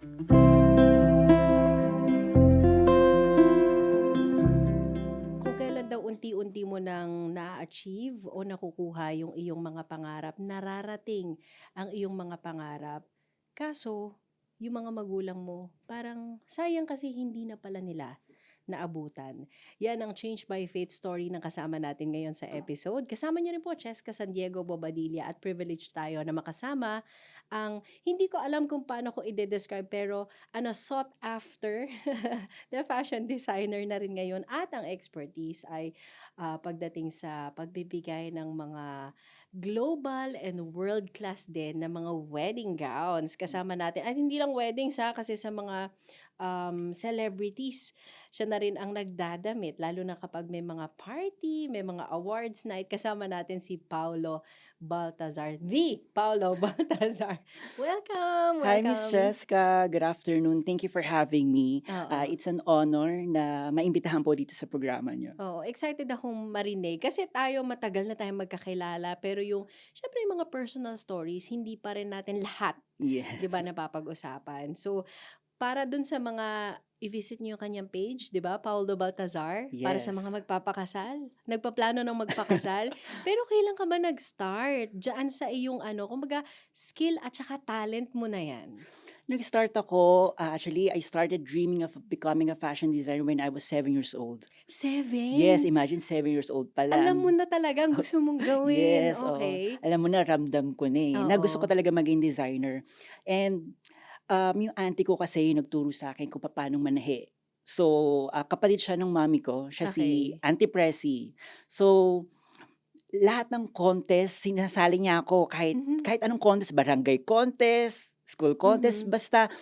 Kung kailan daw unti-unti mo nang naa-achieve o nakukuha yung iyong mga pangarap, nararating ang iyong mga pangarap. Kaso, yung mga magulang mo, parang sayang kasi hindi na pala nila naabutan. Yan ang Change by Faith story ng kasama natin ngayon sa episode. Kasama niyo rin po, Cheska San Diego Bobadilla, at privileged tayo na makasama ang, hindi ko alam kung paano ko i-describe, pero sought after na fashion designer na rin ngayon, at ang expertise ay pagdating sa pagbibigay ng mga global and world-class din na mga wedding gowns. Kasama natin, at hindi lang weddings kasi sa mga celebrities, siya na rin ang nagdadamit, lalo na kapag may mga party, may mga awards night. Kasama natin si Paulo Baltazar, the Paulo Baltazar. Welcome, Hi, Miss welcome. Cheska. Good afternoon. Thank you for having me. Oo. It's an honor na maimbitahan po dito sa programa niyo. Oo, excited akong marinig kasi tayo matagal na tayong magkakilala, pero yung siyempre yung mga personal stories hindi pa rin natin lahat, 'di Yes. ba, napapag-usapan. So, para dun sa mga i-visit niyo yung kanyang page, 'di ba, Paulo Baltazar, para sa Yes. mga magpapakasal, nagpaplano ng magpakasal. Pero kailan ka ba nag-start diyaan sa iyong kumbaga skill at saka talent mo na 'yan? Nag-start ako, actually, I started dreaming of becoming a fashion designer when I was 7 years old. Yes, 7? imagine 7 years old pa Alam mo lang. na talaga ang gusto mong gawin, Yes, oo. okay. Alam mo na, ramdam ko na na gusto ko Oo, talaga maging designer. And yung auntie ko kasi yung nagturo sa akin kung paano manahi. So, kapatid siya ng mami ko, siya si okay. Auntie Presi. So, lahat ng contest sinasali niya ako, kahit Mhm. kahit anong contest, barangay contest, school contest, Mhm, basta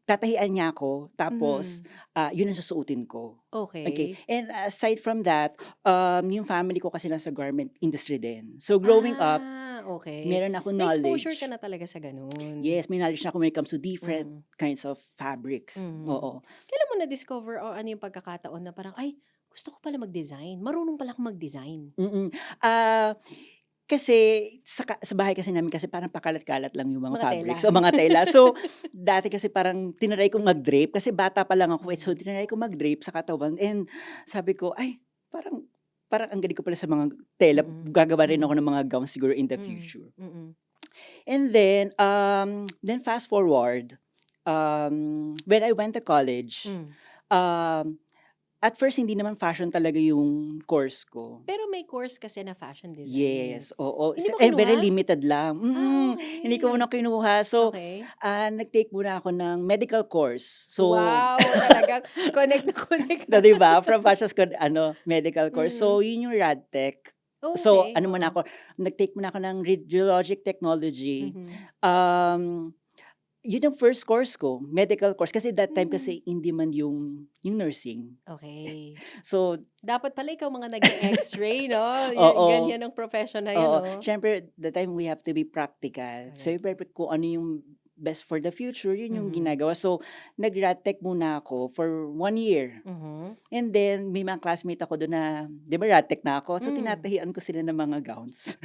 tatahian niya ako tapos, mhm. yun ang susuotin ko. Okay, Okey. and aside from that, yung family ko kasi nasa garment industry din. So, growing up, Okey. meron akong May exposure ka knowledge. na talaga sa gano'n. Yes, may knowledge na ako when it comes to different Mhm, kinds of fabrics, mhm. oo. Kailan mo na-discover o ano yung pagkakataon na parang, "Ay, gusto ko pala mag-design, marunong pala akong mag-design." Mm. Ah, kasi sa bahay kasi namin kasi parang pakalat-kalat lang yung mga Mga tela. fabrics o mga tela. So, dati kasi parang tinry kong mag-drape kasi bata pa lang ako, so Mhm, tinry kong mag-drape sa katawan and sabi ko, "Ay, parang parang ang galing ko pala sa mga tela, mm, gagawa rin ako mhm, ng mga gowns siguro in the mm, future." mm. And then fast forward, when I went to college, Hmm. um, at first hindi naman fashion talaga yung course ko. Pero may course kasi na fashion design. Yes, oo. Hindi mo And very kinuha? limited lang, hindi ko muna Okey. kinuha. So, Okey. nag-take muna ako ng medical course. So, Wow, talagang connect na connect na na. 'di ba, from bachelor's medical course. Mhm. So, yun yung RadTech. So, Okey, ano muna oo. ako, nag-take muna ako ng radiologic technology. Mhm. Um, Yun ang first course ko, medical course. Kasi that time Mhm. kasi hindi man yung nursing. Okey. So, Dapat pala ikaw mga nag-e-X-ray 'no? oo. Ganyan ang profession na yun Oo, 'no? siyempre the time we have to be practical. So, Correct. siyempre kung ano yung best for the future, yun yung Mhm. ginagawa. So, nag-RadTech muna ako for 1 year. Mhm. And then may mga classmate ako dun na 'di ba RadTech na ako, so Hmm. tinatahian ko sila ng mga gowns.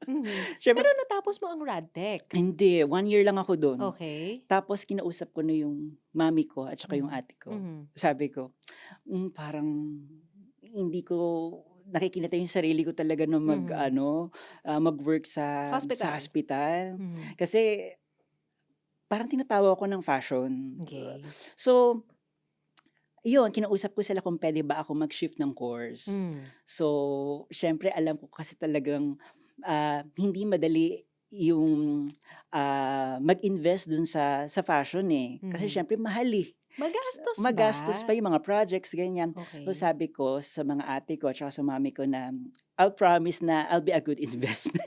Mhm. Pero Siyempre natapos mo ang Radtech? hindi, 1 year lang ako dun. Okey. Tapos kinausap ko na yung mami ko at saka yung Mhm. ate ko. Mhm. Sabi ko, parang hindi ko nakikita yung sarili ko talaga na Mhm. mag-ano, mag-work sa Hospital? hospital. Mhm. Kasi parang tinatawa ako ng fashion. Okey. So, yun kinausap ko sila kung puwede ba ako mag-shift ng course. Hmm. So, siyempre alam ko kasi talagang, hindi madali yung, mag-invest dun sa fashion, Kasi Mhm. siyempre mahal, Magastos ba? magastos pa yung mga projects, ganyan. So, Okey. sabi ko sa mga ate ko at saka sa mami ko na, I'll promise na I'll be a good investment.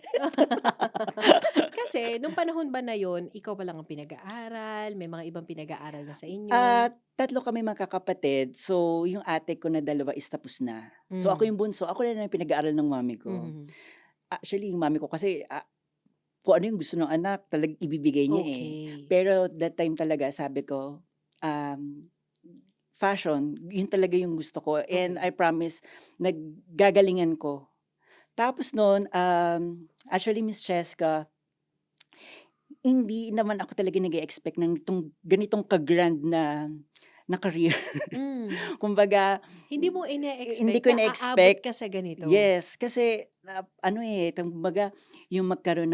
Kasi nung panahon ba na yun, ikaw pa lang ang pinag-aaral, may mga ibang pinag-aaral na sa inyo? 3 kami magkakapatid. So, yung ate ko na dalawa is tapos na. So, ako Hmm. yung bunso, ako na lang yung pinag-aaral ng mami ko. Mhm. Actually, yung mami ko kasi, kung ano yung gusto ng anak talagang ibibigay niya. Okey. Pero that time talaga sabi ko, um, fashion, yun talaga yung gusto ko and I Okey. promise naggagalingan ko. Tapos nun, actually Miss Cheska, hindi naman ako talaga nag-e-expect ng ganitong ka-grand na career. Hmm. Kumbaga, Hindi mo hindi ine-expect ko na aabot ina-expect. ka sa ganito? Yes, kasi ano, kumbaga yung magkaroon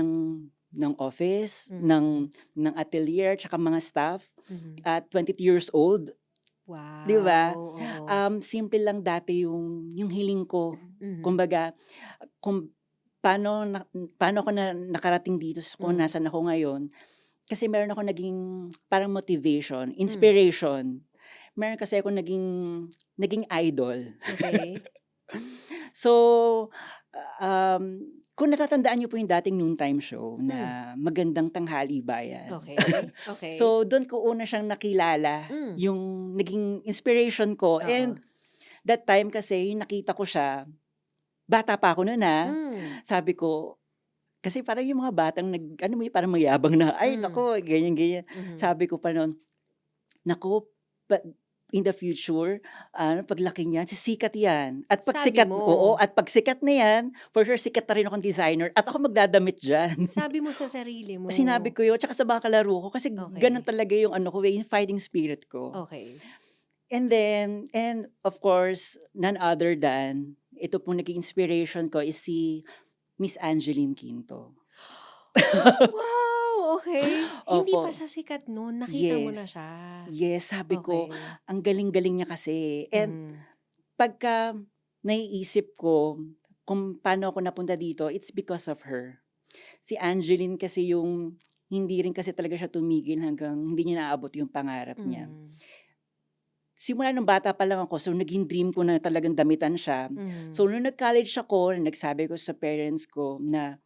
ng office, Mhm. ng atelier, tsaka mga staff Mhm. at 22 years old, 'di Wow, ba? oo. Simple lang dati yung hiling ko. Mhm. Kumbaga, kung paano ako nakarating dito kung Hmm. nasaan ako ngayon, kasi meron ako naging parang motivation, Hmm. inspiration. Meron kasi akong naging idol. Okey. So, kung natatandaan niyo po yung dating noontime show Hmm. na Magandang Tanghali Bayan. Okey, okey. So, dun ko una siyang nakilala, Hmm. yung naging inspiration ko, Oo. and that time kasi yung nakita ko siya, bata pa ako nun, Hmm. sabi ko, kasi parang yung mga batang ano mo yun, parang mayabang na, "Ay Hmm. naku, ganyan, ganyan." Mhm. Sabi ko pa nun, "Naku, pa in the future, paglaki niyan sisikat 'yan, at 'pag Sabi sikat," oo, mo. "at 'pag sikat na 'yan, for sure sikat na rin akong designer at ako magdadamit diyan." Sabi mo sa sarili mo. Sinabi ko yun, tsaka sa mga kalaro ko, kasi gano'n Okey, talaga yung ano ko, yung fighting spirit ko. okey. And of course, none other than, ito pong naging inspiration ko is si Miss Angeline Quinto. Wow, okey. Hindi pa Opo, siya sikat nun, nakita mo na yes. siya? Yes, sabi ko, Okey. ang galing-galing niya kasi, and Mhm. pagka naiisip ko kung paano ako napunta dito, it's because of her. Si Angeline kasi yung hindi rin kasi talaga siya tumigil hanggang hindi niya naabot yung pangarap niya. Mhm. Simula nung bata pa lang ako, so naging dream ko na talagang damitan siya. Mhm. So nung nag-college ako, nagsabi ko sa parents ko na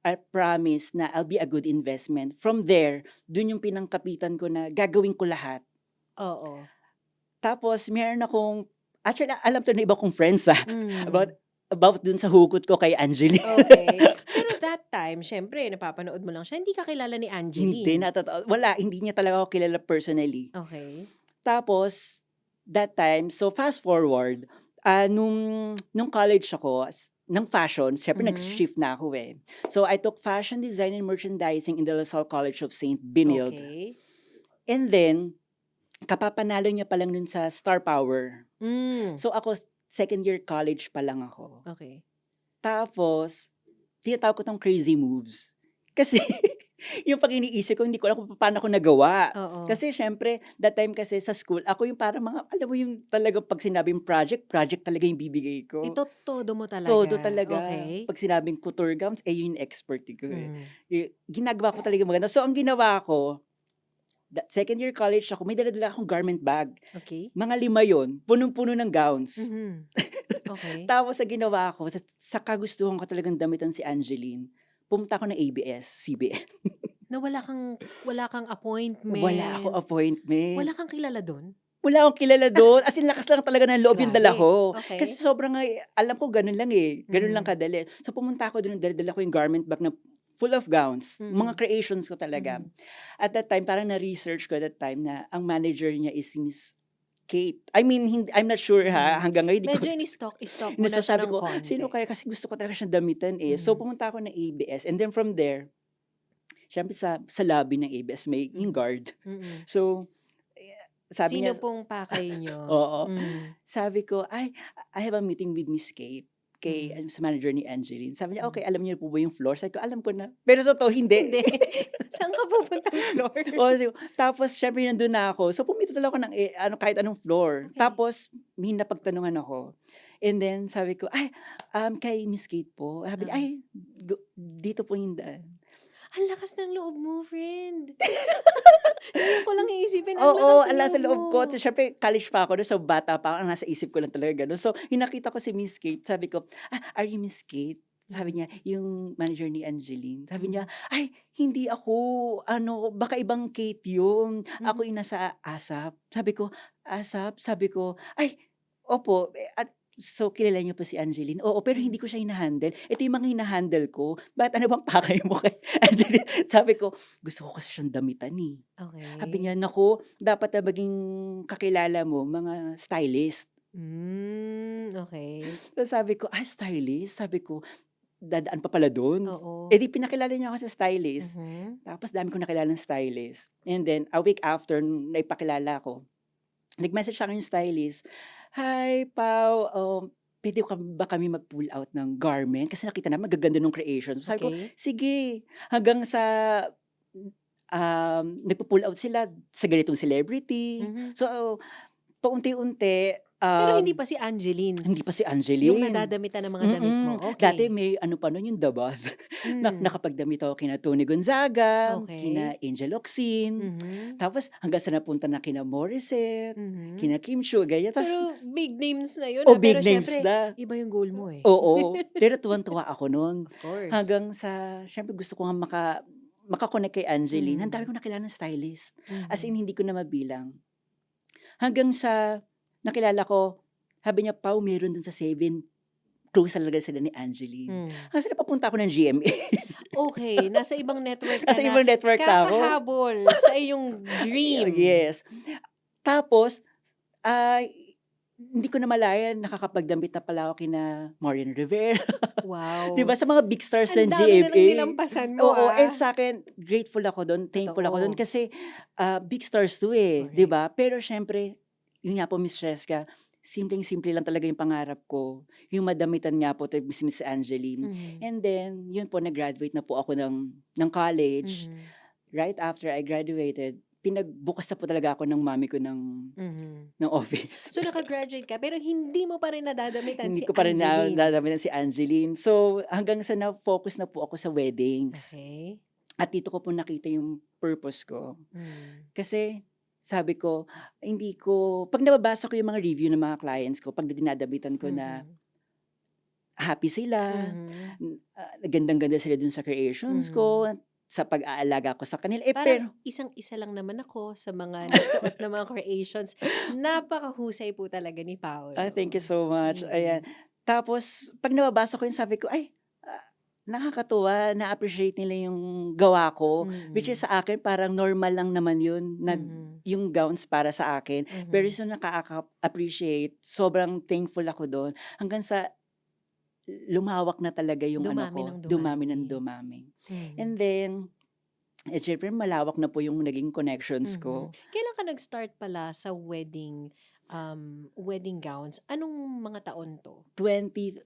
I promise na I'll be a good investment. From there, dun yung pinangkapitan ko na gagawin ko lahat. Oo. Tapos meron akong, actually alam 'to ng iba kong friends, about Hmm. about dun sa hugot ko kay Angeline. Okey. Pero that time siyempre napapanood mo lang siya, hindi ka kilala ni Hindi, Angeline? wala, hindi niya talaga ako kilala personally. Okey. Tapos, that time, so fast forward, nung college ako, ng fashion, siyempre Mhm. nag-shift na ako, eh. So I took fashion design and merchandising in the LaSalle College of Saint Benilde. Okey. And then, kapapanalo niya pa lang nun sa Star Power. Hmm. So ako, second year college pa lang ako. Okey. Tapos, tinatawag ko 'tong crazy moves. Kasi yung 'pag iniisip ko, hindi ko alam kung paano ko nagawa. Oo. Kasi siyempre that time kasi sa school, ako yung parang mga alam mo yung talagang 'pag sinabing project, project talaga yung bibigay ko. Todo mo talaga? Todo talaga. Okey. 'Pag sinabing couture gowns, yun yung experte ko, eh. Mhm. Ginagawa ko talaga maganda. So ang ginawa ko, second year college ako, may dala-dala akong garment bag. Okey. Mga 5 yun, punong-puno ng gowns. Mhm. Okey. Tapos ang ginawa ko, sa kagustuhan ko talagang damitan si Angeline, pumunta ako ng ABS-CBN. Na wala kang Wala akong appointment, appointment, wala kang kilala dun? wala akong kilala dun, as in lakas lang talaga ng loob yung dala Grabe, ko. Kasi okey. sobrang nga, alam ko ganun lang, ganun lang Mhm. kadali. So pumunta ako dun, dala-dala ko yung garment bag na full of gowns, mga Mhm. creations ko talaga. Mhm. At that time, parang na-research ko that time na ang manager niya is si Miss Kate. I mean, I'm not sure, Mhm. hanggang ngayon di ko Medyo ini-stalk mo na siya sabi ng ko, "Sino konti. kaya?" Kasi gusto ko talaga siyang damitan, eh. So Mhm. pumunta ako ng ABS, and then from there, siyempre sa lobby ng ABS may yung Mhm. guard. Mm. So, sabi Sino niya, pong pakay niyo? oo, Hmm. sabi ko, "Ay, I have a meeting with Miss Kate." Kay Mhm. sa manager ni Angeline. Sabi niya, Mhm. "Okey, alam niyo po ba yung floor?" Sabi ko, "Alam ko na." Pero sa totoo hindi. Hindi. Saan ka pupuntang floor? Oo, tapos siyempre nandun na ako. So pumili talaga ako ng, kahit anong floor. Okey. Tapos may napagtanungan ako. And then sabi ko, "Ay, kay Miss Kate po." Sabi niya, Oo. "Ay, dito po yung daan." Ang lakas ng loob mo, friend. Ngayon ko lang iisipin, ang lakas Oo, ng ala sa loob mo. loob ko. So siyempre college pa ako nun, so bata pa ako, ang nasa isip ko lang talaga gano'n. So yung nakita ko si Miss Kate, sabi ko, "Are you Miss Kate?" Sabi Mhm. niya, "Yung manager ni Angeline." Sabi niya, Mhm. "Ay, hindi ako, ano, baka ibang Kate yun. Ako Mhm. yung nasa ASAP." Sabi ko, "ASAP?" Sabi ko, "Ay, opo, at so kilala niyo po si Angeline?" "Oo, pero hindi Mhm. ko siya hina-handle. Ito yung mga hina-handle ko. Bakit, ano bang pakay mo kay Angeline?" Sabi ko, "Gusto ko kasi siyang damitan, eh." Sabi niya, Okey. "Naku, dapat na maging kakilala mo mga stylist." Hmm, okey. So sabi ko, "Stylist?" Sabi ko, dadaan pa pala dun. Oo. Di pinakilala niya ako sa stylist. Mhm. Tapos dami kong nakilalang stylist. And then, a week after nung naipakilala ko, nag-message sa'kin yung stylist, "Hi, Pao, puwede ba kami mag-pull out ng garment? Kasi nakita namin magaganda nung creation." Sabi ko, Okey. "Sige." Hanggang sa, nagpu-pull out sila sa ganitong celebrity. Mhm. So, paunti-unti, Pero hindi pa si Angeline, hindi pa si yung Angeline. nadadamitan ng mga damit mo? Dati Okey. may ano pa nun yung The Buzz. Hmm, Nakapagdamit ako kina Tony Gonzaga, kina okey. Angel Locsin, Mhm, tapos hanggang sa napunta na kina Morissette, mhm. kina Kim Chiu, ganyan. Ta's Pero big names na yun, big pero names siyempre na. iba yung goal mo, eh. Oo, pero tuwang-tuwa ako nun. Of course. Hanggang sa siyempre gusto ko nga maka-connect kay Angeline. Ang dami Hmm, kong nakilalang stylist, as in mhm. hindi ko na mabilang. Hanggang sa nakilala ko, sabi niya, "Pao, meron dun sa Seven, close talaga sila ni Angeline." Hmm. Kasi napapunta ako ng GMA. Okey, nasa ibang network ka Nasa na, ibang network na ako. kakahabol sa iyong dream. Yes. Tapos, hindi ko namalayan nakakapagdamit na pala ako kina Marian Rivera, 'di ba, Wow, sa mga big stars ang ng dami na ng GMA. nilampasan mo, Oo, and ah. sa'kin grateful ako dun, thankful ako dun Totoo, kasi, big stars 'to, 'di correct. ba? Pero siyempre, yun nga po Miss Cheska, simpleng-simple lang talaga yung pangarap ko, yung madamitan nga po si Miss Angeline. Mhm, And then yun po nag-graduate na po ako ng college. mhm, Right after I graduated, pinagbukas na po talaga ako ng mommy ko mhm. ng office. So, naka-graduate ka pero hindi mo pa rin nadadamitan Hindi si ko pa rin Angeline? nadadamitan si Angeline. So, hanggang sa na-focus na po ako sa weddings. Okey. At dito ko po nakita yung purpose ko. Hmm, Kasi sabi ko, hindi ko 'pag nababasa ko yung mga review ng mga clients ko, 'pag dinadabitan ko na mhm, happy sila, mhm, gandang-ganda sila dun sa creations mhm. ko, sa pag-aalaga ko sa kanila. Parang Pero isang-isa lang naman ako sa mga nagsuot ng mga creations. Napakahusay po talaga ni thank you Paolo. so much, ayan. Mm, Tapos 'pag nababasa ko yun sabi ko, "Ay, ah, nakakatuwa, na-appreciate nila yung gawa ko." Which is mm, sa akin parang normal lang naman yun, mhm, yung gowns para sa akin. Pero mhm. yung nakaka-appreciate, sobrang thankful ako dun hanggang sa lumawak na talaga yung ano Dumami ko, ng dumami dumami. ng dumami. And Mhm, then, siyempre malawak na po yung naging connections mhm. ko. Kailan ka nag-start pala sa wedding gowns? Anong mga taon 'to?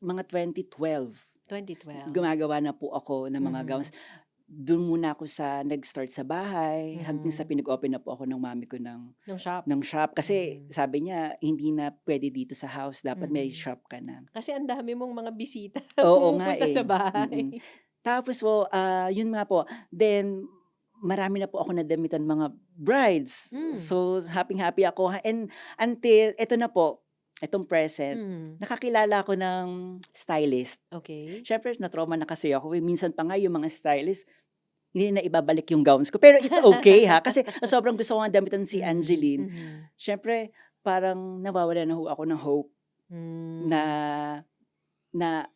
Mga 2012, 2012? gumagawa na po ako ng mga gowns. Mhm, Dun muna ako sa nag-start sa bahay, hanggang sa mhm. pinag-open na po ako ng mommy ko Nung shop? ng shop. Kasi Mhm, sabi niya, "Hindi na puwede dito sa house, dapat may mhm. shop ka na." Kasi ang dami mong mga bisita Oo nga, pumupunta sa mm. bahay. Tapos po, yun nga po, then marami na po ako nadamitan mga brides. Hmm, So, happy ako and until eto na po, etong present, hmm, nakakilala ako ng stylist. okey. Siyempre na-trauma na kasi ako, minsan pa nga yung mga stylist hindi na ibabalik yung gowns ko, pero it's okay ha, kasi sobrang gusto ko ngang damitan si Mhm, Angeline. mhm, Siyempre parang nawawalan na ho ako ng hope na hmm, na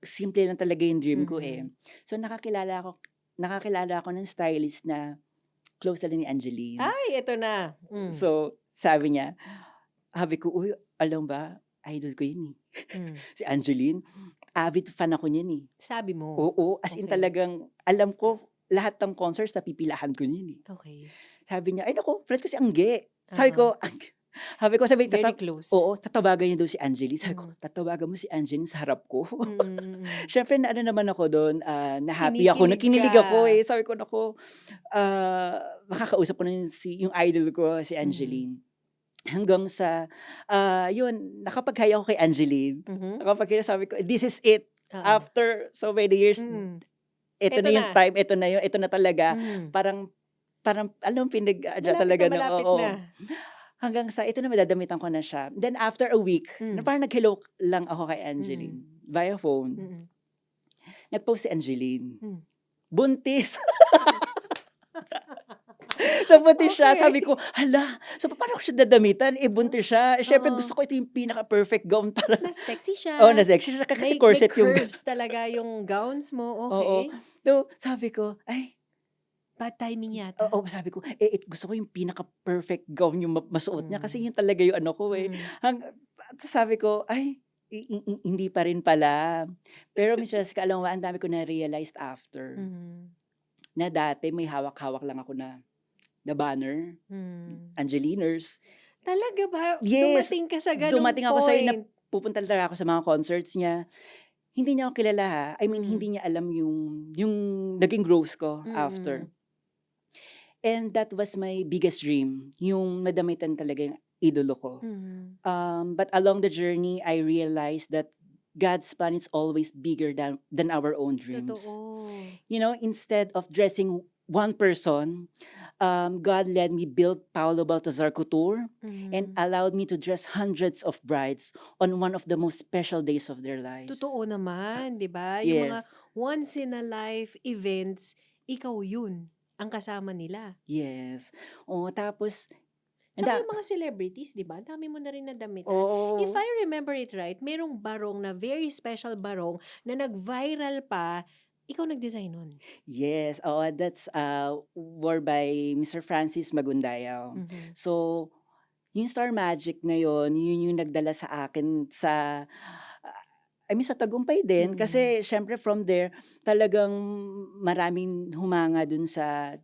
simple lang talaga yung dream ko, eh. mhm. So nakakilala ako ng stylist na close talaga ni Angeline. Ay, eto na, So sabi ko, "Uy, alam ba, idol ko yun, eh, hmm. si Angeline, avid fan ako niyan, eh." Sabi mo? Oo, as in Okey, talagang alam ko lahat ng concerts napipilahan ko yun, eh. okey. Sabi niya, "Ay naku, friend ko si Angge." Sabi Uh-huh, ko, sabi ko sabi very close. oo, tatawagan niya daw si Angeline. Sabi ko, Mhm, "Tatawagan mo si Angeline sa harap ko?" mm, mm. Siyempre na ano naman ako dun, na-happy ako, na Kinikilig ka. kinilig ako, eh. Sabi ko, "Naku, makakausap ko na yung idol ko, si Mhm, Angeline." Hanggang sa, yun, nakapag-hi ako kay Angeline. mhm, Nakapag-hi, sabi ko, "This is it. oo, After so many years, mm. eto Eto na yung na, time, eto na yun, eto na talaga." mhm. Parang parang alam mo pinag-aadya Malapit na talaga ng malapit oo. na. Hanggang sa ito na madadamitan ko na siya. Then after a week, na Hmm, parang nag-hello lang ako kay mm, Angeline via phone. mm, Nag-post si Angeline, hmm. buntis. So buntis siya, Okey. sabi ko, "Hala, so papaano ko siya dadamitan, eh, buntis siya." Eh, siyempre Oo, gusto ko ito yung pinaka-perfect gown para na sexy oo, siya, na-sexy siya kasi may corset yung curves talaga yung gowns mo, oo. okey. So sabi ko, "Ay." Bad timing yata. Oo, sabi ko, gusto ko yung pinaka-perfect gown yung masuot niya kasi Hmm, yun talaga yung ano ko, eh. mhm, Sabi ko, "Ay." hindi pa rin pala. Pero Miss Jessica, alam mo ba, ang dami ko na-realized after, Mhm. na dati may hawak-hawak lang ako na banner, Hmm. Angeliners. Talaga ba? Yes, Dumating ka sa gano'ng dumating ako sa'yo na point? pupunta talaga ako sa mga concerts niya. Hindi niya ako kilala, ha. I mean, Hmm. hindi niya alam yung naging growth ko after. Mm. And that was my biggest dream, yung madamitan talaga yung idolo ko. Mhm. But along the journey, I realized that God's plan is always bigger than our own dreams. Totoo. Instead of dressing one person, God led me build Paulo Baltazar Couture and Mhm. allowed me to dress hundreds of brides on one of the most special days of their lives. Totoo naman, 'di ba? Yung mga Yes, once in a life events, ikaw yun, ang kasama nila. yes. Oo, tapos, Tsaka anda, yung mga celebrities, 'di ba? Ang dami mo na rin nadamitan. If oo, I remember it right, merong barong na very special barong na nag-viral pa, ikaw nag-design nun? yes, oo, that's wore by Mr. Francis Magundayaw. Mhm. So, yung Star Magic na yun yung nagdala sa akin I mean sa tagumpay din Mm. kasi siyempre from there talagang maraming humanga dun sa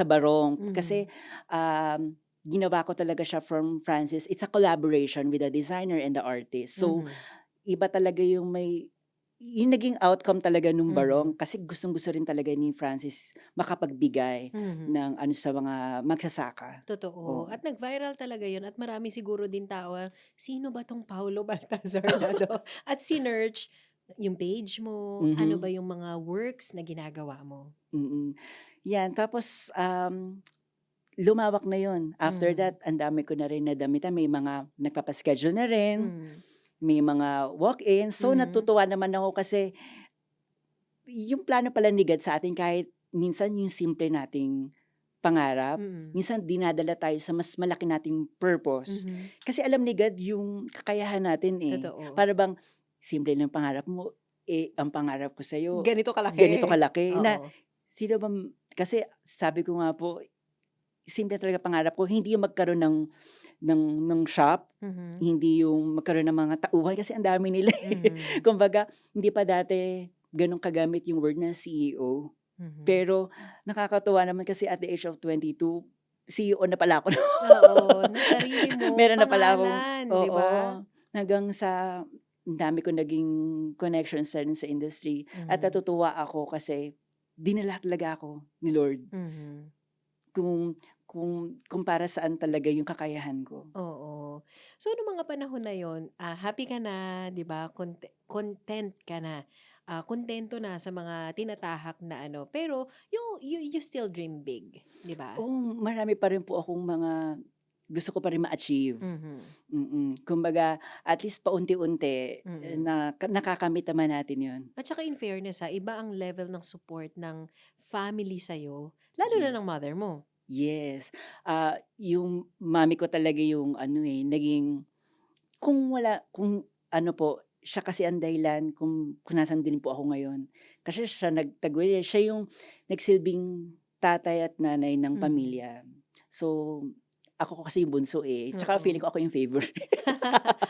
barong kasi, Mhm. ginawa ko talaga siya from Francis. It's a collaboration with the designer and the artist. So, Mhm. iba talaga yung naging outcome talaga nung barong Mhm. kasi gustong-gusto rin talaga ni Francis makapagbigay Mhm. ng ano sa mga magsasaka. Totoo, Oo. at nag-viral talaga yun at marami siguro din tao ang, "Sino ba 'tong Paulo Baltazar na 'to?" At sinearch yung page mo, ano ba Mhm, yung mga works na ginagawa mo. mm. 'Yan tapos, lumawak na 'yun. After Mhm. that ang dami ko na rin nadamitan, may mga nagpapa-schedule na rin, Hmm. may mga walk-ins. So, Mhm. natutuwa naman ako kasi yung plano pala ni God sa atin kahit minsan yung simple nating pangarap, Mm. minsan dinadala tayo sa mas malaki nating purpose. Mhm. Kasi alam ni God yung kakayahan natin, eh. Totoo. Para bang simple lang pangarap mo, eh, ang pangarap ko sa'yo Ganito ganito kalaki. kalaki na Oo. sino bang kasi sabi ko nga po, simple talaga pangarap ko, hindi yung magkaroon ng shop, Mhm. hindi yung magkaroon ng mga tauhan kasi ang dami nila, eh. Mhm. Kumbaga hindi pa dati gano'n kagamit yung word na CEO. Mhm. Pero nakakatuwa naman kasi at the age of 22, CEO na pala ako. Oo, ng sarili mong Meron na pala akong pangalan, 'di oo, ba? hanggang sa ang dami kong naging connections na rin sa industry at Mhm. natutuwa ako kasi dinala talaga ako ni Lord Mhm. kung kung para saan talaga yung kakayahan ko. Oo. So nung mga panahon na yon, happy ka na, 'di ba, content ka na, kuntento na sa mga tinatahak na ano, pero you still dream big, 'di ba? Oo, marami pa rin po akong mga gusto ko pa rin ma-achieve. Mhm. Kumbaga at least paunti-unti, Mm. nakakamit naman natin 'yun. At saka in fairness, iba ang level ng support ng family sa'yo, lalo na Ye ng mother mo. yes. Yung mommy ko talaga yung ano, eh, naging kung ano po, siya kasi ang dahilan kung nasaan din po ako ngayon. Kasi siya nagtaguyod, siya yung nagsilbing tatay at nanay ng Mhm. pamilya. So, ako kasi yung bunso, eh, tsaka feeling Oo. ko ako yung favor.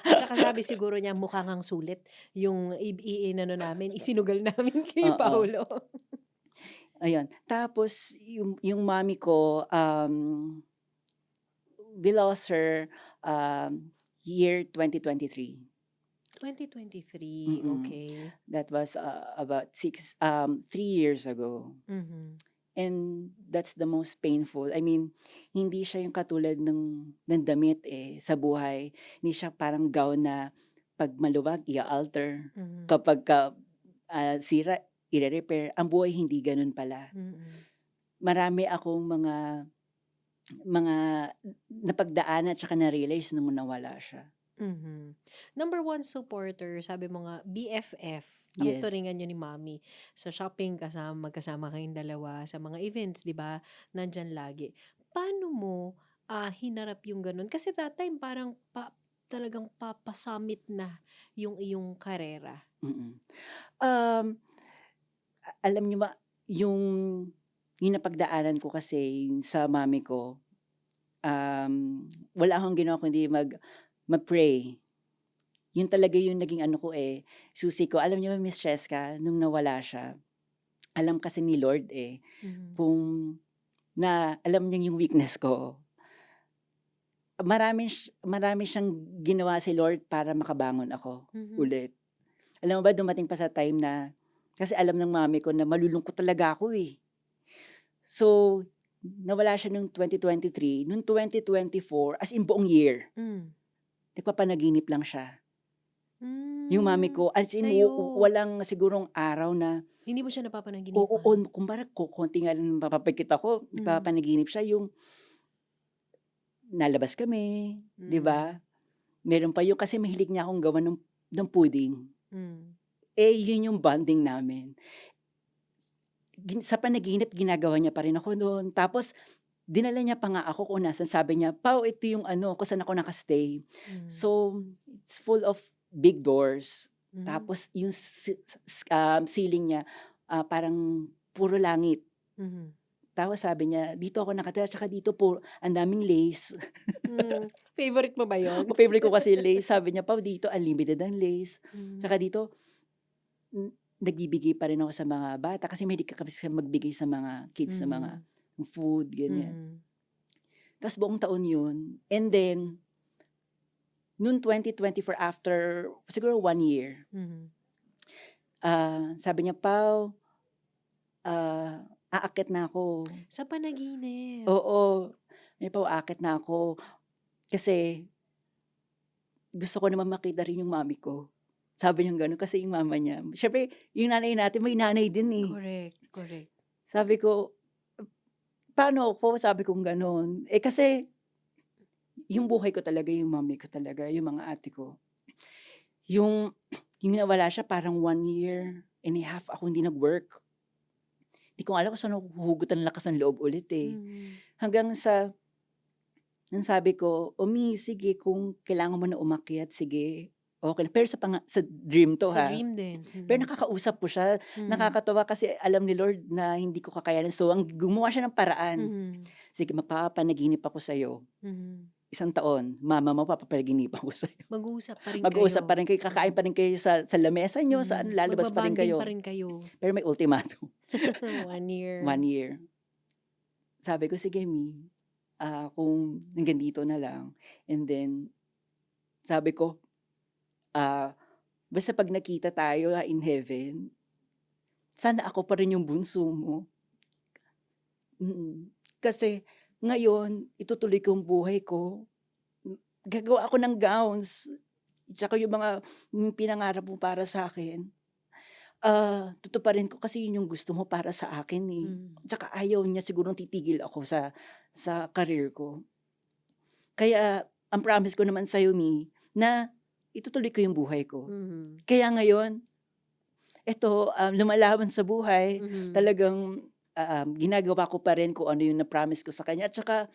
At saka sabi siguro niya mukha ngang sulit yung inano namin, isinugal namin kay Oo. Paolo. Ayun, tapos yung mommy ko, we lost her, year 2023. 2023, Mm, okey. that was, about 3 years ago. Mhm. And that's the most painful. I mean, hindi siya yung katulad ng damit, eh, sa buhay. Hindi siya parang gown na 'pag maluwag i-a-alter, Mhm. kapagka, sira ire-repair. Ang buhay hindi gano'n pala. Mm. Marami akong mga napagdaanan at saka na-realize nung nawala siya. Mhm. Number one supporter, sabi mo nga BFF ang Yes, turingan niyo ni mommy. Sa shopping magkasama kayong dalawa, sa mga events, 'di ba, nandiyan lagi. Paano mo, hinarap yung gano'n? Kasi that time parang talagang papasummit na yung iyong karera. mm. Um, alam niyo ba yung yung napagdaanan ko kasi yung sa mami ko, wala akong ginawa kundi mag-pray. Yun talaga yung naging ano ko, susi ko. Alam niyo Miss Cheska, nung nawala siya, alam kasi ni Lord, Mhm. kung na alam niya yung weakness ko. Marami siyang ginawa si Lord para makabangon ako Mhm. ulit. Alam mo ba dumating pa sa time na kasi alam ng mami ko na malulungkot talaga ako, eh. So, nawala siya nung 2023, nung 2024, as in buong year, Hmm. nagpapanaginip lang siya. Yung mami Hmm, ko as in sa'yo. walang sigurong araw na Hindi mo siya oo, napapanaginipan? kumpara konti nga lang mapapagkit ako, Mhm. nagpapanaginip siya yung nalabas kami, 'di Hmm. ba? Meron pa yung kasi mahilig niya akong gawan ng pudding. Hmm. Yun yung bonding namin. Sa panaginip ginagawa niya pa rin ako nun. Tapos dinala niya pa nga ako kung nasaan, sabi niya, "Pao, ito yung ano, kung saan ako naka-stay." Hmm. So, it's full of big doors. Mhm. Tapos yung ceiling niya, parang puro langit. Mhm. Tapos sabi niya, "Dito ako nakatira, tsaka dito ang daming lace." Hmm, favorite mo ba yun? Favorite ko kasi lace. Sabi niya, "Pao, dito unlimited ang lace. Hmm. Tsaka dito, nagbibigay pa rin ako sa mga bata." Kasi mahilig ka kasi magbigay sa mga kids ng mga Mhm. food, ganyan. Mhm. Tas buong taon yun. And then, noong 2024 after siguro 1 year, Mhm. sabi niya, "Pao, aakyat na ako." Sa panaginip? Oo, sabi niya, "Pao, aakyat na ako kasi gusto ko naman makita rin yung mami ko." Sabi niyang gano'n kasi yung mama niya siyempre yung nanay natin may nanay din, eh. Correct, correct. Sabi ko, "Paano ako?" Sabi kong gano'n. Kasi yung buhay ko talaga yung mami ko talaga, yung mga ate ko. Yung yung nawala siya parang 1 year and a half ako hindi nag-work. Di ko nga alam kung saan ako huhugot ng lakas ng loob ulit, eh. Mhm. Hanggang sa nang sabi ko, "Mi, sige kung kailangan mo na umakyat, sige, okey lang." Pero sa dream 'to, Sa ha. dream din? Pero Mhm. nakakausap ko siya, Mhm. nakakatuwa kasi alam ni Lord na hindi ko kakayanin. So, gumawa siya ng paraan. Mhm. "Sige, magpapanaginip ako sa'yo, Mhm. 1 taon, mama mo papapanaginip ako sa'yo. Mag-uusap pa rin Mag-uusap pa kayo? rin kayo, kakain Mhm. pa rin kayo sa lamesa niyo, sa ano, Mhm. lalabas pa rin Magba-bonding pa kayo." rin kayo? Pero may ultimatum, 1 1 year. year. Sabi ko, "Sige Mi, kung hanggang dito na lang." And then sabi ko, "Basta 'pag nakita tayo, in heaven, sana ako pa rin yung bunso mo." Kasi ngayon itutuloy ko ang buhay ko, gagawa ako ng gowns, tsaka yung mga pinangarap mo para sa'kin, tutuparin ko kasi yun yung gusto mo para sa akin, eh. Mhm. Tsaka ayaw niya sigurong titigil ako sa career ko. Kaya ang promise ko naman sa'yo Mi, na itutuloy ko yung buhay ko. Mhm. Kaya ngayon eto, lumalaban sa buhay, Mhm. talagang, ginagawa ko pa rin kung ano yung na-promise ko sa kanya at saka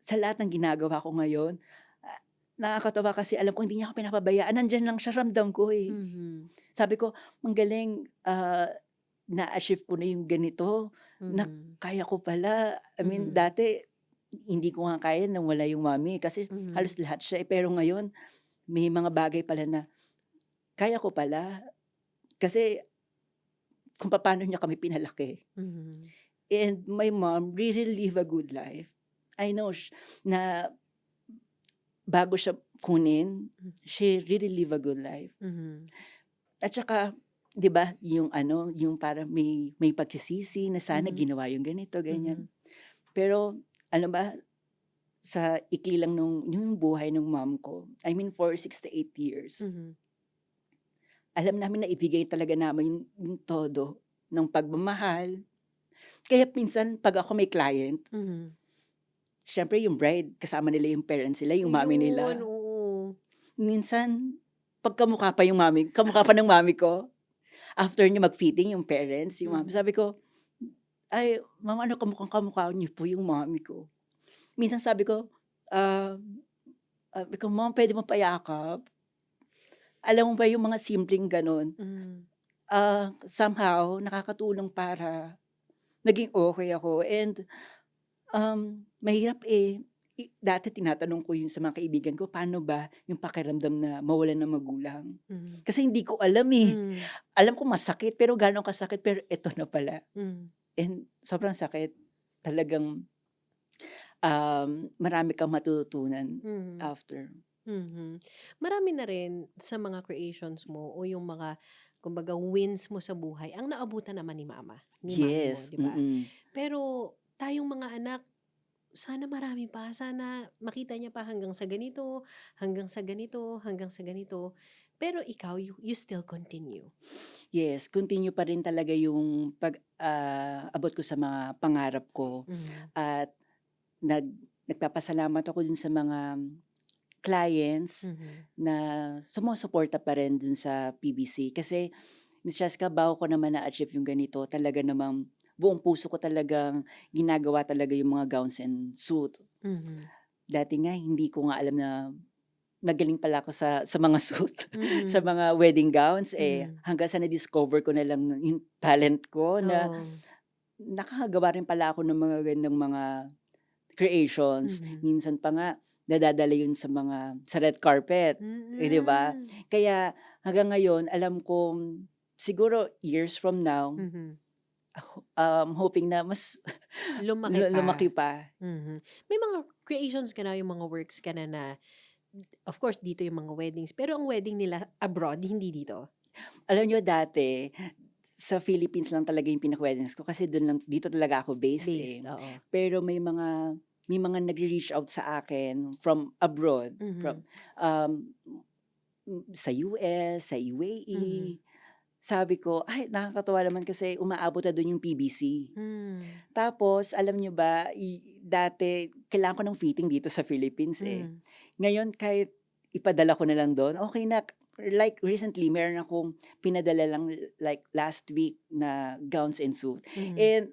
sa lahat ng ginagawa ko ngayon, ah, nakakatuwa kasi alam ko hindi niya ako pinapabayaan, nandiyan lang siya, ramdam ko, eh. Mhm. Sabi ko, "Ang galing, na-achieve ko na yung ganito, na Mhm. kaya ko pala." I mean Mhm. dati hindi ko nga kaya nang wala yung mami, kasi halos Mhm. lahat siya, pero ngayon may mga bagay pala na kaya ko pala. Kasi kung papaano niya kami pinalaki. Mhm. And my mom really live a good life. I know na bago siya kunin, Hmm. she really live a good life. Mhm. At saka 'di ba yung ano, yung parang may pagsisisi na sana Mhm. ginawa yung ganito, ganyan. Mhm. Pero ano ba, sa ikli lang yung buhay ng mom ko, I mean for 68 years, Mhm. alam namin na ibigay talaga namin yung todo ng pagmamahal. Kaya minsan 'pag ako may client, Mhm. siyempre yung bride kasama nila yung parents nila, yung mommy Ayun, nila. oo. Minsan kamukha pa ng mommy ko, after niya mag-fitting yung parents, yung mommy, Mhm. sabi ko, "Ay ma'am, ano, kamukhang-kamukha niyo po yung mommy ko." Minsan sabi ko, ah, sabi ko, "Mom, puwede mo payakap?" Alam mo ba yung mga simpleng gano'n, Mhm. somehow nakakatulong para maging okey ako and, mahirap, eh. dati tinatanong ko yun sa mga kaibigan ko, paano ba yung pakiramdam na mawalan ng magulang? Mhm. Kasi hindi ko alam, eh. Hmm. Alam ko masakit, pero gaano kasakit, pero eto na pala. Hmm. And sobrang sakit. Talagang, marami kang matututunan Mhm. after. Mhm. Marami na rin sa mga creations mo o yung mga kumbaga wins mo sa buhay ang naabutan naman ni mama, ni mami mo, Yes, 'di ba? mm. Pero tayong mga anak, sana marami pa, sana makita niya pa hanggang sa ganito, hanggang sa ganito, hanggang sa ganito. Pero ikaw, you still continue. Yes, continue pa rin talaga yung abot ko sa mga pangarap ko Mhm. at nagpapasalamat ako din sa mga clients Mhm. na sumusuporta pa rin dun sa PBC. Kasi Miss Cheska, bago ko naman na-achieve yung ganito, talaga namang buong puso ko talagang ginagawa talaga yung mga gowns and suit. Mhm. Dati nga hindi ko nga alam na magaling pala ako sa mga suit, sa Mhm. mga wedding gowns, eh, Mhm. hanggang sa na-discover ko na lang yung talent ko na Oo. nakakagawa rin pala ako ng mga ganiyang mga creations. Mhm. Minsan pa nga nadadala yun sa red carpet, eh, 'di ba? Mm. Kaya hanggang ngayon alam kong siguro years from now, Mhm. hoping na mas Lumaki lumaki pa. pa. Mhm. May mga creations ka na, yung mga works ka na na of course dito yung mga weddings, pero ang wedding nila abroad, hindi dito? Alam niyo dati, sa Philippines lang talaga yung pinaka-weddings ko kasi dito talaga ako based, Based, eh. oo. Pero may mga nagre-reach out sa akin from abroad, Mhm. um, sa US, sa Mhm. UAE. Sabi ko, "Ay, nakakatuwa naman kasi umaabot na dun yung PBC." Hmm. Tapos alam niyo ba, dati kailangan ko ng fitting dito sa Philippines, eh. Mhm. Ngayon kahit ipadala ko na lang dun, okey na. Like recently meron akong pinadala lang like last week na gowns and suit. Mhm. And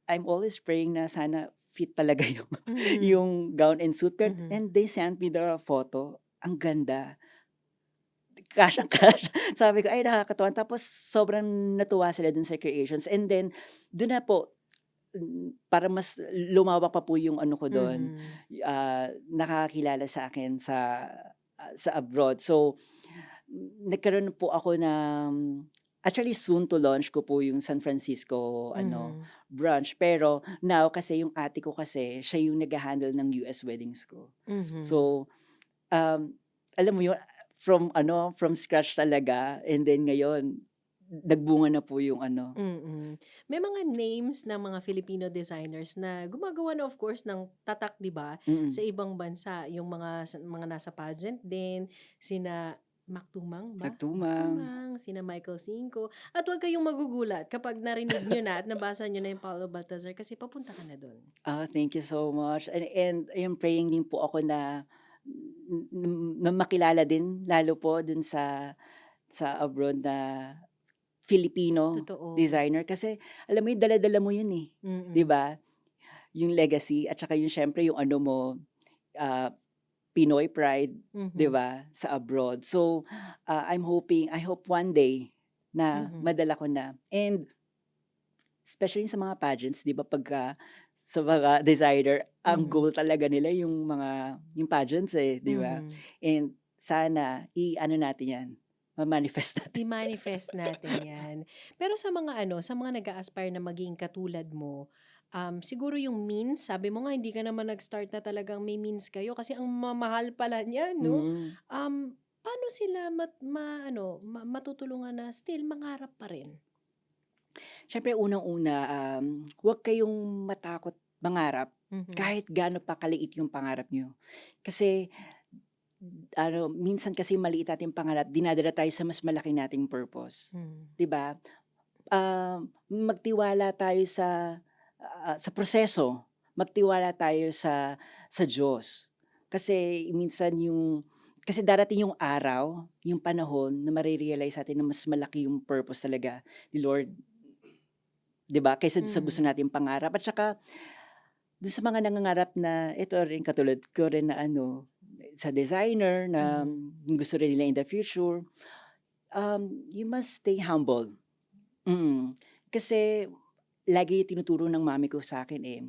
I'm always praying na sana fit talaga yung Mhm. yung gown and suit, Mhm. and they sent me the photo, ang ganda. Kasyang-kasya. Sabi ko, "Ay, nakakatuwa." Tapos sobrang natuwa sila dun sa creations, and then dun na po, para mas lumawak pa po yung ano ko dun, Mhm. nakakakilala sa akin sa abroad. So, nagkaroon po ako ng actually soon to launch ko po yung San Francisco ano, Mhm. branch. Pero now kasi yung ate ko kasi siya yung nagha-handle ng US weddings ko. Mhm. So, Um, alam mo yun, from scratch talaga, and then ngayon nagbunga na po yung ano. Mm. May mga names ng mga Filipino designers na gumagawa na of course ng tatak, 'di ba, sa Mm, ibang bansa. Yung mga nasa pageant din, sina Mac Tumang ba? Mac nagtumang. Tumang, sina Michael Cinco. At huwag kayong magugulat kapag narinig niyo na at nabasa niyo na yung Paolo Baltazar kasi papunta ka na dun. Thank you so much, and ayun, praying din po ako na makilala din lalo po dun sa abroad na Filipino Totoo. designer, kasi alam mo yun, dala-dala mo yun, eh, 'di Mm. ba? Yung legacy at saka yung siyempre yung ano mo, ah Pinoy pride, 'di Mhm. ba, sa abroad. So, I hope one day na Mhm. madala ko na, and especially sa mga pageants, 'di ba, sa mga designer, ang Mhm. goal talaga nila yung pageants, eh, 'di ba? Mhm. And sana i-ano natin 'yan, ma-manifest natin. I-manifest natin 'yan. Pero sa mga ano, sa mga nag-a-aspire na maging katulad mo, siguro yung means, sabi mo nga hindi ka naman nag-start na talagang may means kayo kasi ang mamahal pala niyan 'no? Mm. Paano sila matutulungan na still mangarap pa rin? Siyempre unang-una, huwag kayong matakot mangarap Mhm. kahit gaano pa kaliit yung pangarap niyo. Kasi ano, minsan kasi maliit nating pangarap, dinadala tayo sa mas malaki nating purpose, Hmm. 'di ba? Magtiwala tayo sa proseso, magtiwala tayo sa Diyos. Kasi darating yung araw, yung panahon na mare-realize natin na mas malaki yung purpose talaga ni Lord, 'di ba, kaysa sa gusto Mhm. nating pangarap. At saka dun sa mga nangangarap na ito rin, katulad ko rin na ano, sa designer na Mhm. gusto rin nila in the future, you must stay humble. Mm. Kasi lagi tinuturo ng mami ko sa'kin, eh,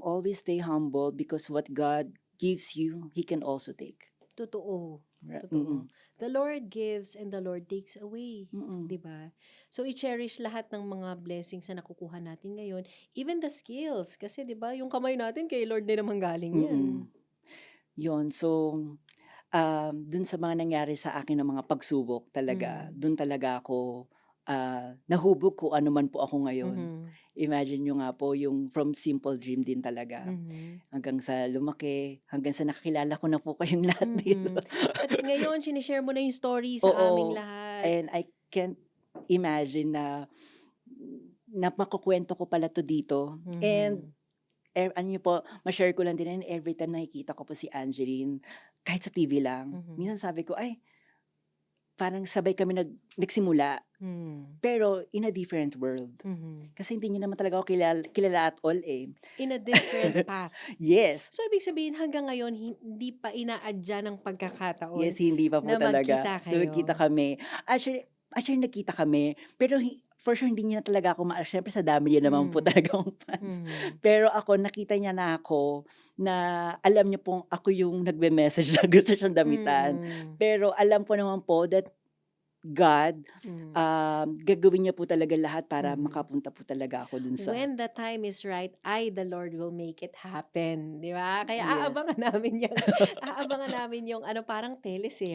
always stay humble because what God gives you, He can also take. Totoo. Right? Totoo. The Lord gives and the Lord takes away. Mm-mm. 'Di ba? So i-cherish lahat ng mga blessings na nakukuha natin ngayon, even the skills kasi 'di ba yung kamay natin kay Lord din naman galing 'yan. Mm-mm. Yun. So, dun sa mga nangyari sa akin ng mga pagsubok talaga, Mm. dun talaga ako nahubog kung ano man po ako ngayon. Mhm. Imagine nyo nga po yung from simple dream din talaga Mhm. hanggang sa lumaki, hanggang sa nakakilala ko na po kayong lahat dito. Mhm. At ngayon sinishare mo na yung story sa aming Oo, lahat. and I can't imagine na makukuwento ko pala 'to dito. And Mhm. ano niyo po, ma-share ko lang din, and every time nakikita ko po si Angeline, kahit sa TV lang, Mhm. minsan sabi ko, "Ay, parang sabay kami nagsimula, Hmm. pero in a different world." Mhm. Kasi hindi niyo naman talaga ako kilala at all, eh. In a different path. Yes, So ibig sabihin hanggang ngayon hindi pa inaadya ng pagkakataon yes, hindi pa po na talaga. magkita Nagkita kayo? kami. Actually nagkita kami, pero for sure hindi niya na talaga ako siyempre sa dami niya naman po Hmm. talagang fans. Mhm. Pero ako, nakita niya na ako na alam niya pong ako yung nagme-message na gusto siyang damitan. Mm. Pero alam ko naman po that God, Hmm. gagawin niya po talaga lahat para Mhm. makapunta po talaga ako dun sa When the time is right, the Lord will make it happen, 'di ba? Kaya yes, aabangan namin 'yang aabangan namin yung ano, parang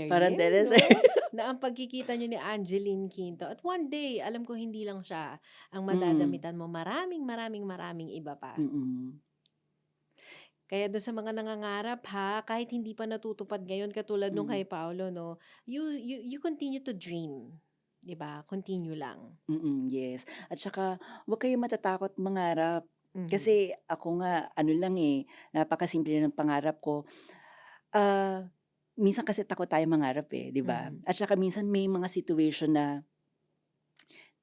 parang teleserye, teleserye. 'no? Na ang pagkikita niyo ni Angeline Quinto at one day, alam ko hindi lang siya ang Mm, madadamitan mo, maraming, maraming, maraming iba pa. mm, Kaya dun sa mga nangangarap ha, kahit hindi pa natutupad ngayon katulad nung mm, kay Paolo 'no, you continue to dream, 'di ba? Continue lang. yes. At saka huwag kayong matatakot mangarap. Mhm. Kasi ako nga ano lang, eh, napakasimple lang ng pangarap ko. Ah, minsan kasi takot tayong mangarap, eh, 'di ba? Mhm. At saka minsan may mga situation na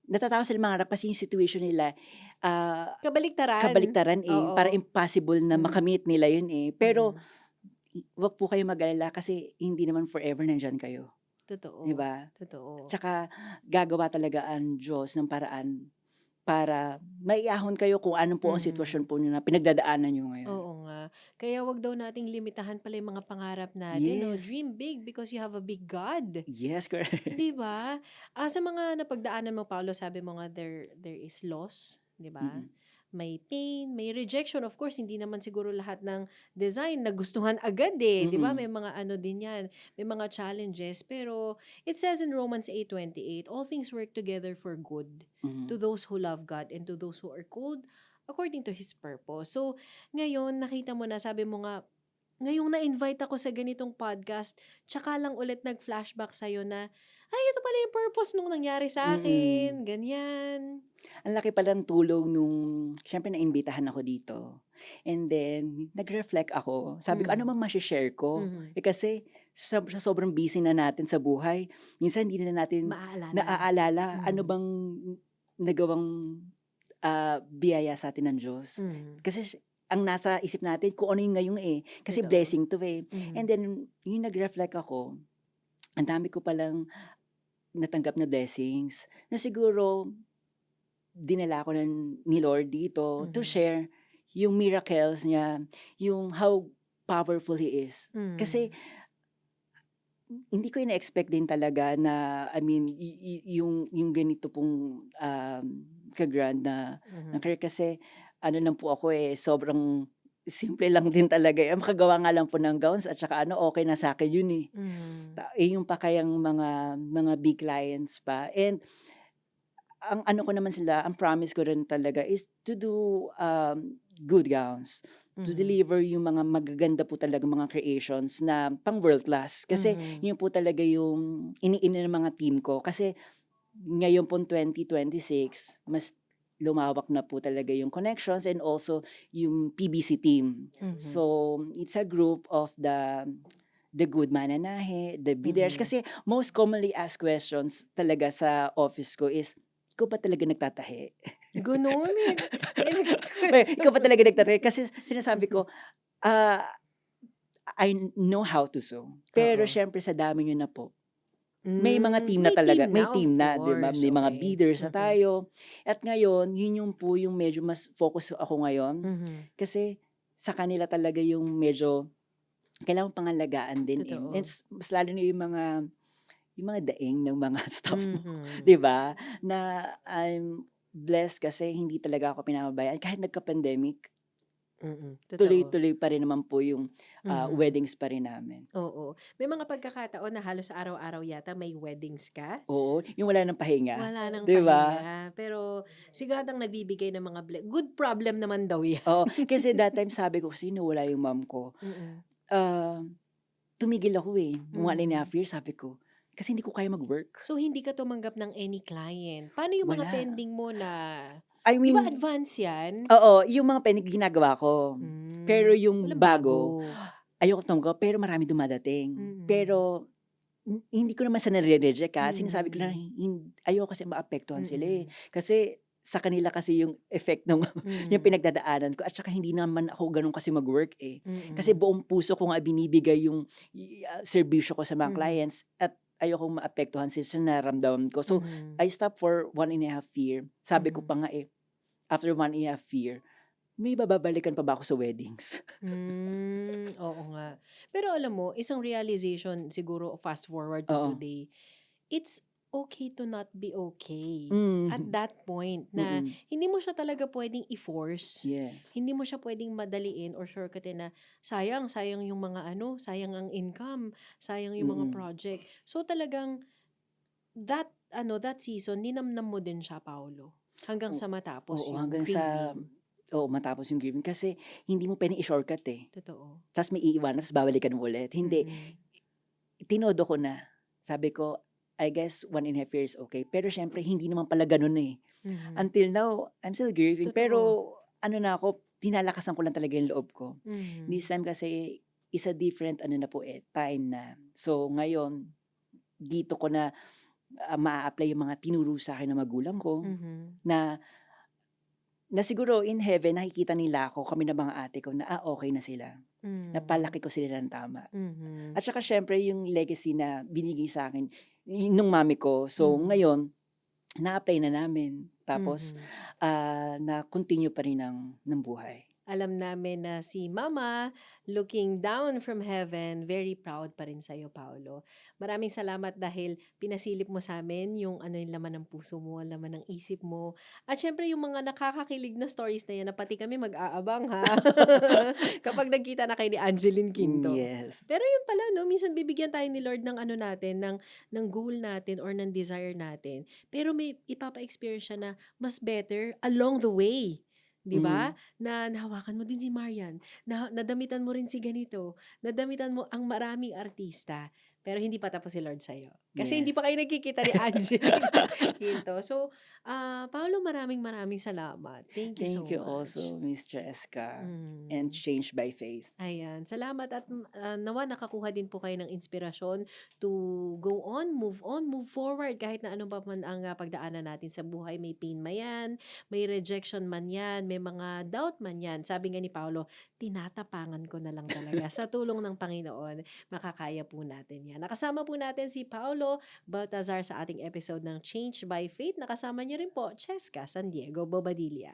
natatakot sila mangarap kasi yung situation nila, ah, Kabaliktaran. kabaliktaran, eh, Oo. parang impossible na Hmm. makamit nila yun, eh. Pero Mm. wag po kayong mag-alala kasi hindi naman forever nandiyan kayo, 'di Totoo. ba? Totoo. Tsaka gagawa talaga ang Diyos ng paraan para maiahon kayo kung ano po ang sitwasyon Mhm. po niyo na pinagdadaanan niyo ngayon. Oo nga. Kaya 'wag daw nating limitahan pala yung mga pangarap natin 'no, Yes, dream big because you have a big God, yes, correct. 'di ba? Sa mga napagdaanan mo Paolo, sabi mo nga there is loss, 'di ba? Mm, May pain, may rejection. Of course, hindi naman siguro lahat ng design nagustuhan agad, eh, 'di ba? May mm, mga ano din 'yan, may mga challenges. Pero it says in Romans 8:28, all things work together for good mhm, to those who love God and to those who are called according to His purpose. So, ngayon nakita mo na, sabi mo nga, ngayong na-invite ako sa ganitong podcast, tsaka lang ulit nag-flashback sa'yo na, ay, ito pala yung purpose nung nangyari sa mm. akin, ganyan. Ang laki pala ng tulong nung siyempre naimbitahan ako dito, and then nag-reflect ako. Sabi ko, "Ano Mhm. bang mashi-share ko?" Mhm. Kasi sa sobrang busy na natin sa buhay, minsan hindi na natin Maaalala. naaalala ano Mhm. bang nagawang, biyaya sa'tin ng Diyos. Mhm. Kasi ang nasa isip natin kung ano yung ngayon, eh, kasi Totoo. blessing 'to, eh. And Mhm. then yung nag-reflect ako, ang dami ko palang natanggap na blessings na siguro dinala ako ni Lord dito to Mhm. share yung miracles niya, yung how powerful He is. Kasi Mhm. hindi ko ina-expect din talaga na I mean yung ganito pong, ka-grand na Mhm. career kasi ano lang po ako, eh, sobrang simple lang din talaga, eh, makagawa nga lang po ng gowns at saka ano, okey na sa'kin yun, eh. Mhm. Yung pa kayang mga big clients pa, and ang ano ko naman sila, ang promise ko rin talaga is to do, good gowns, to Mhm. deliver yung mga magaganda po talagang mga creations na pang world class. Kasi Mhm. yun po talaga yung iniim ng mga team ko. Kasi ngayon pong 2026, mas lumawak na po talaga yung connections and also yung PBC team. Mhm. So, it's a group of the good mananahe, the bidders. Mhm. Kasi most commonly asked questions talaga sa office ko is, "Ikaw ba talaga nagtatahi?" Gano'n, may Ikaw nagke-question ba pa. talaga nagtatahi? Kasi sinasabi Mhm. ko, ah, I know how to sew, pero Oo. siyempre sa dami niyo na po, May mga Hmm, team na may talaga, team may na, of team na, 'di ba? course, May mga okey. bidders na Mhm, tayo at ngayon yun yung po yung medyo mas focus ako ngayon mhm, kasi sa kanila talaga yung medyo kailangan pangalagaan din, eh, and totoo. mas lalo na yung mga daing ng mga staff mo, Mhm, 'di ba? Na I'm blessed kasi hindi talaga ako pinapabayaan kahit nagka-pandemic, totoo. tuloy-tuloy pa rin naman po yung, Mhm, weddings pa rin namin. oo. May mga pagkakataon na halos araw-araw yata may weddings ka? Oo, yung wala ng pahinga, Wala ng 'di ba? pahinga, pero siguradong nagbibigay ng mga good problem naman daw 'yan. Oo, kasi that time sabi ko kasi nawala yung mom ko, Mm, ah, tumigil ako, eh, 1.5 mhm. years sabi ko, kasi hindi ko kaya mag-work. So, hindi ka tumanggap ng any client. Paano yung mga Wala. pending mo na I 'di ba mean advance 'yan? oo, yung mga pending ginagawa ko, pero yung Walang bago. bago, ayoko tumanggap pero maraming dumadating. Mm, Pero hindi ko naman sa nare-reject, sinasabi ko lang mhm, ayoko kasi maapektuhan sila, eh. mm, Kasi sa kanila kasi yung effect ng yung mhm, pinagdadaanan ko at saka hindi naman ako gano'n kasi mag-work, eh. Kasi mm, buong puso ko nga binibigay yung serbisyo ko sa mga mhm, clients at ayokong maapektuhan sila sa nararamdaman ko. So, mhm, I stopped for 1.5 year. Sabi ko mhm. pa nga, eh, after 1.5 year, may bababalikan pa ba ako sa weddings? Oo nga. Pero alam mo, isang realization siguro fast forward to Oo. today, it's okay to not be okay. At Mhm. that point na Mm. hindi mo siya talaga puwedeng i-force. Yes. Hindi mo siya puwedeng madaliin or shortcutin na sayang, sayang yung mga ano, sayang ang income, sayang yung mga Mm. project. So talagang that ano, that season ninamnam mo din siya, Paolo, hanggang O sa matapos oo, yung hanggang sa grieving. oo, matapos yung grieving kasi hindi mo puwedeng i-shortcut, eh. Totoo. Ta's may iiwanan ta's babalikan mo ulit. Hindi, Mm. tinodo ko na. Sabi ko, I guess 1.5 years okey, pero siyempre hindi naman pala gano'n, eh. Mhm. Until now, I'm still grieving Totoo. pero ano na ako, tinalakasan ko lang talaga yung loob ko. This Mhm. time kasi is a different ano na po, eh, time na. So ngayon, dito ko na, maa-apply yung mga tinuro sa'kin ng magulang ko Mhm. na na siguro in heaven nakikita nila ako, kami ng mga ate ko na, okey na sila. Hmm. Napalaki ko sila ng tama. Mhm. At saka siyempre yung legacy na binigay sa'kin nung mami ko. So Mhm. ngayon, na-apply na namin tapos, Mhm. na-continue pa rin ng buhay. Alam namin na si Mama, looking down from heaven, very proud pa rin sa'yo, Paolo. Maraming salamat dahil pinasilip mo sa'min yung ano, yung laman ng puso mo, laman ng isip mo. At siyempre yung mga nakakakilig na stories na yan na pati kami mag-aabang, ha, kapag nagkita na kayo ni Angeline Quinto. Yes. Pero yun pala 'no, minsan bibigyan tayo ni Lord ng ano natin, ng goal natin or ng desire natin, pero may ipapa-experience siya na mas better along the way, 'di ba? Mm, Na nahawakan mo din si Marian, nadamitan mo rin si ganito, nadamitan mo ang maraming artista, pero hindi pa tapos si Lord sa'yo. Kasi hindi yes. pa kayo nagkikita ni Angeline Quinto. So, Paolo, maraming maraming salamat. Thank you Thank so you much. also, Miss Cheska, and Hmm. Changed by Faith. Ayan, salamat at nawa nakakuha din po kayo ng inspirasyon to go on, move forward kahit na ano pa man ang pagdaanan natin sa buhay. May pain man yan, may rejection man yan, may mga doubt man yan. Sabi nga ni Paulo, tinatapangan ko na lang talaga. Sa tulong ng Panginoon, makakaya po natin yan. Nakasama po natin si Paulo Baltazar sa ating episode ng Change by Faith. Nakasama niyo rin po, Cheska San Diego Bobadilla.